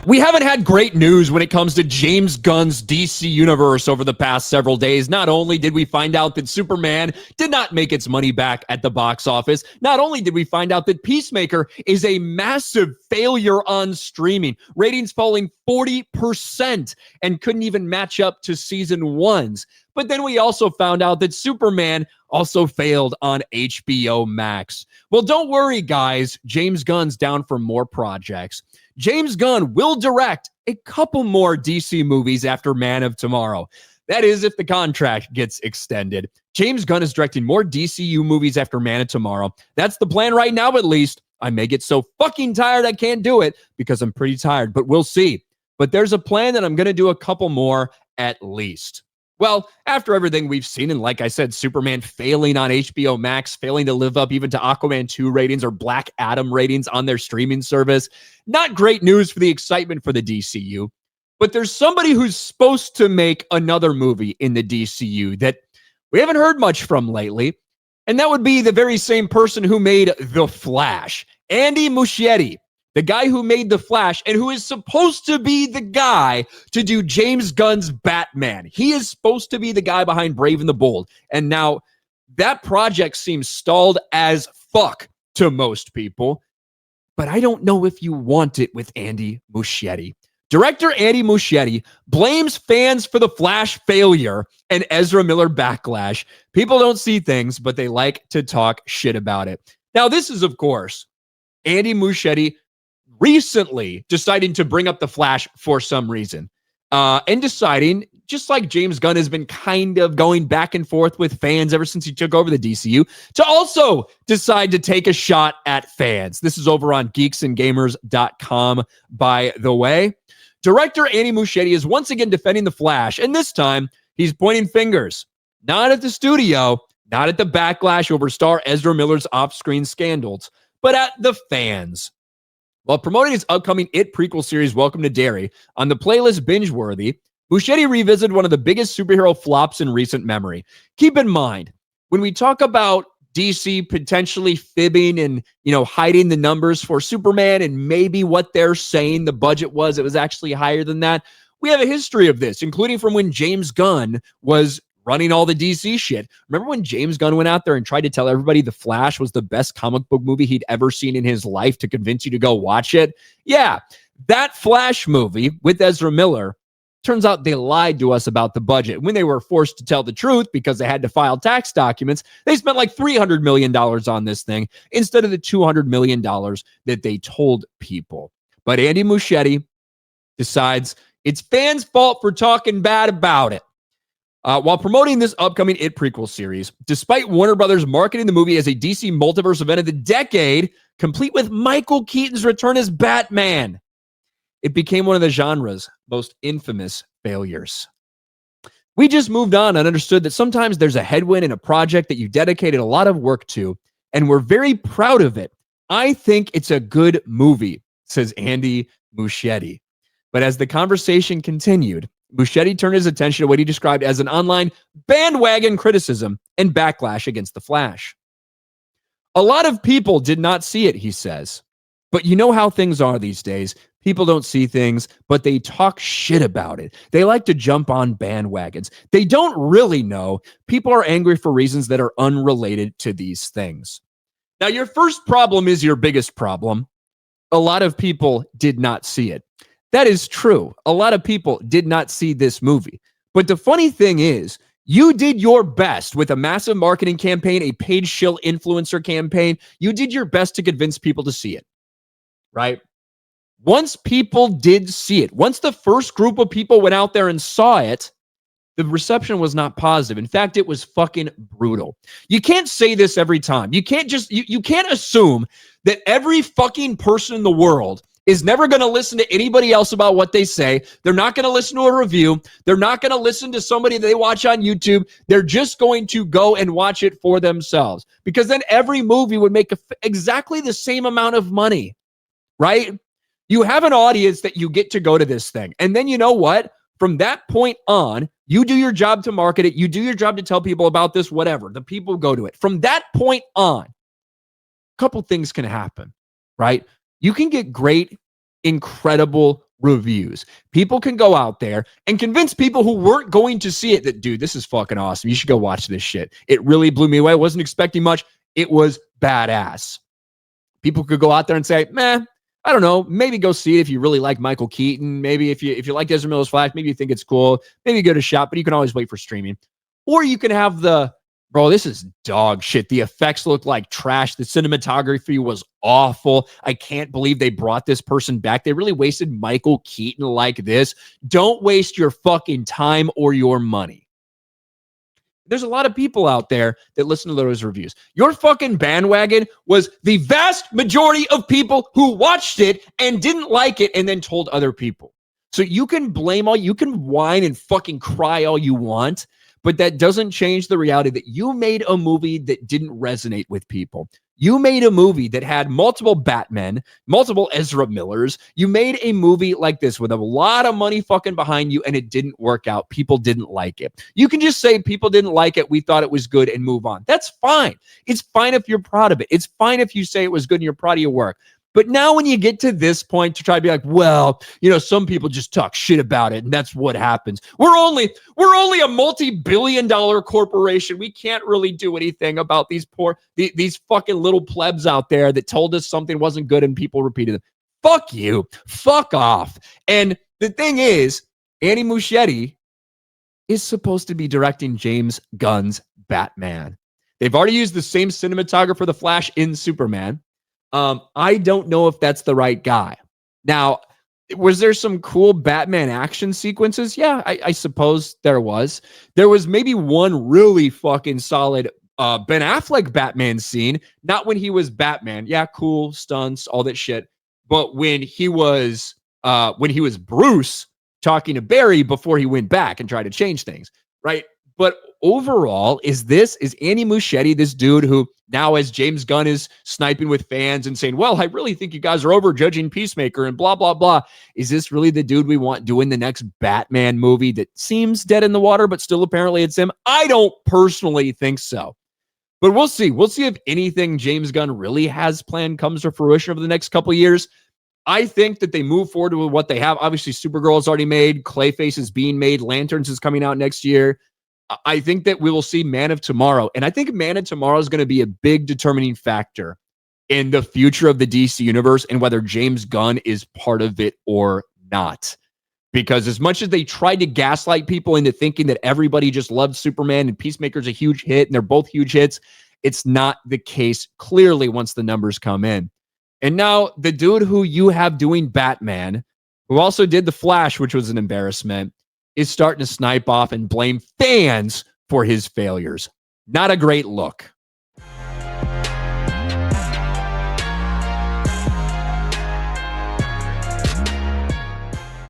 We haven't had great news when it comes to James Gunn's DC universe over the past several days. Not only did we find out that Superman did not make its money back at the box office, not only did we find out that Peacemaker is a massive failure on streaming, ratings falling 40% and couldn't even match up to season one's. But then we also found out that Superman also failed on HBO Max. Well, don't worry, guys. James Gunn's down for more projects. James Gunn will direct a couple more DC movies after Man of Tomorrow. That is, if the contract gets extended. James Gunn is directing more DCU movies after Man of Tomorrow. That's the plan right now, at least. I may get so fucking tired I can't do it because I'm pretty tired, but we'll see. But there's a plan that I'm going to do a couple more at least. Well, after everything we've seen, and like I said, Superman failing on HBO Max, failing to live up even to Aquaman 2 ratings or Black Adam ratings on their streaming service, not great news for the excitement for the DCU. But there's somebody who's supposed to make another movie in the DCU that we haven't heard much from lately, and that would be the very same person who made The Flash, Andy Muschietti. The guy who made The Flash and who is supposed to be the guy to do James Gunn's Batman. He is supposed to be the guy behind Brave and the Bold. And now that project seems stalled as fuck to most people. But I don't know if you want it with Andy Muschietti. Director Andy Muschietti blames fans for The Flash failure and Ezra Miller backlash. People don't see things, but they like to talk shit about it. Now, this is, of course, Andy Muschietti recently deciding to bring up The Flash for some reason and deciding, just like James Gunn has been kind of going back and forth with fans ever since he took over the DCU, to also decide to take a shot at fans. This is over on geeksandgamers.com, by the way. Director Andy Muschietti is once again defending The Flash, and this time he's pointing fingers, not at the studio, not at the backlash over star Ezra Miller's off-screen scandals, but at the fans. While promoting his upcoming It prequel series, Welcome to Derry, on the playlist Bingeworthy, Muschietti revisited one of the biggest superhero flops in recent memory. Keep in mind, when we talk about DC potentially fibbing and, hiding the numbers for Superman and maybe what they're saying the budget was, it was actually higher than that. We have a history of this, including from when James Gunn was running all the DC shit. Remember when James Gunn went out there and tried to tell everybody The Flash was the best comic book movie he'd ever seen in his life to convince you to go watch it? Yeah, that Flash movie with Ezra Miller, turns out they lied to us about the budget. When they were forced to tell the truth because they had to file tax documents, they spent like $300 million on this thing instead of the $200 million that they told people. But Andy Muschietti decides it's fans' fault for talking bad about it. While promoting this upcoming It prequel series, despite Warner Brothers marketing the movie as a DC multiverse event of the decade, complete with Michael Keaton's return as Batman, it became one of the genre's most infamous failures. We just moved on and understood that sometimes there's a headwind in a project that you dedicated a lot of work to, and we're very proud of it. I think it's a good movie, says Andy Muschietti. But as the conversation continued, Muschietti turned his attention to what he described as an online bandwagon criticism and backlash against The Flash. A lot of people did not see it, he says. But you know how things are these days. People don't see things, but they talk shit about it. They like to jump on bandwagons. They don't really know. People are angry for reasons that are unrelated to these things. Now, your first problem is your biggest problem. A lot of people did not see it. That is true. A lot of people did not see this movie. But the funny thing is, you did your best with a massive marketing campaign, a paid shill influencer campaign. You did your best to convince people to see it, right? Once people did see it, once the first group of people went out there and saw it, the reception was not positive. In fact, it was fucking brutal. You can't say this every time. You can't just, you can't assume that every fucking person in the world is never going to listen to anybody else about what they say. They're not going to listen to a review. They're not going to listen to somebody they watch on YouTube. They're just going to go and watch it for themselves, because then every movie would make exactly the same amount of money, right? You have an audience that you get to go to this thing. And then you know what? From that point on, you do your job to market it. You do your job to tell people about this, whatever. The people go to it. From that point on, a couple things can happen, right? You can get great, incredible reviews. People can go out there and convince people who weren't going to see it that, dude, this is fucking awesome. You should go watch this shit. It really blew me away. I wasn't expecting much. It was badass. People could go out there and say, meh, I don't know, maybe go see it if you really like Michael Keaton. Maybe if you like Ezra Miller's Flash, maybe you think it's cool. Maybe give it a shot, but you can always wait for streaming. Or you can have bro, this is dog shit. The effects look like trash. The cinematography was awful. I can't believe they brought this person back. They really wasted Michael Keaton like this. Don't waste your fucking time or your money. There's a lot of people out there that listen to those reviews. Your fucking bandwagon was the vast majority of people who watched it and didn't like it and then told other people. So you can blame you can whine and fucking cry all you want, but that doesn't change the reality that you made a movie that didn't resonate with people. You made a movie that had multiple Batmen, multiple Ezra Millers. You made a movie like this with a lot of money fucking behind you, and it didn't work out. People didn't like it. You can just say people didn't like it. We thought it was good and move on. That's fine. It's fine if you're proud of it. It's fine if you say it was good and you're proud of your work. But now when you get to this point to try to be like, well, some people just talk shit about it, and that's what happens. We're only a multi-billion-dollar corporation. We can't really do anything about these these fucking little plebs out there that told us something wasn't good and people repeated it. Fuck you. Fuck off. And the thing is, Andy Muschietti is supposed to be directing James Gunn's Batman. They've already used the same cinematographer, The Flash, in Superman. I don't know if that's the right guy. Now, was there some cool Batman action sequences? Yeah, I suppose there was. There was maybe one really fucking solid Ben Affleck Batman scene. Not when he was Batman. Yeah, cool stunts, all that shit. But when he was Bruce talking to Barry before he went back and tried to change things, right? But overall, is Andy Muschietti, this dude who now, as James Gunn is sniping with fans and saying, well, I really think you guys are overjudging Peacemaker and blah, blah, blah. Is this really the dude we want doing the next Batman movie that seems dead in the water, but still apparently it's him? I don't personally think so. But we'll see. We'll see if anything James Gunn really has planned comes to fruition over the next couple of years. I think that they move forward with what they have. Obviously, Supergirl is already made. Clayface is being made. Lanterns is coming out next year. I think that we will see Man of Tomorrow. And I think Man of Tomorrow is going to be a big determining factor in the future of the DC universe and whether James Gunn is part of it or not. Because as much as they tried to gaslight people into thinking that everybody just loved Superman and Peacemaker's a huge hit and they're both huge hits, it's not the case clearly once the numbers come in. And now the dude who you have doing Batman, who also did The Flash, which was an embarrassment, is starting to snipe off and blame fans for his failures. Not a great look.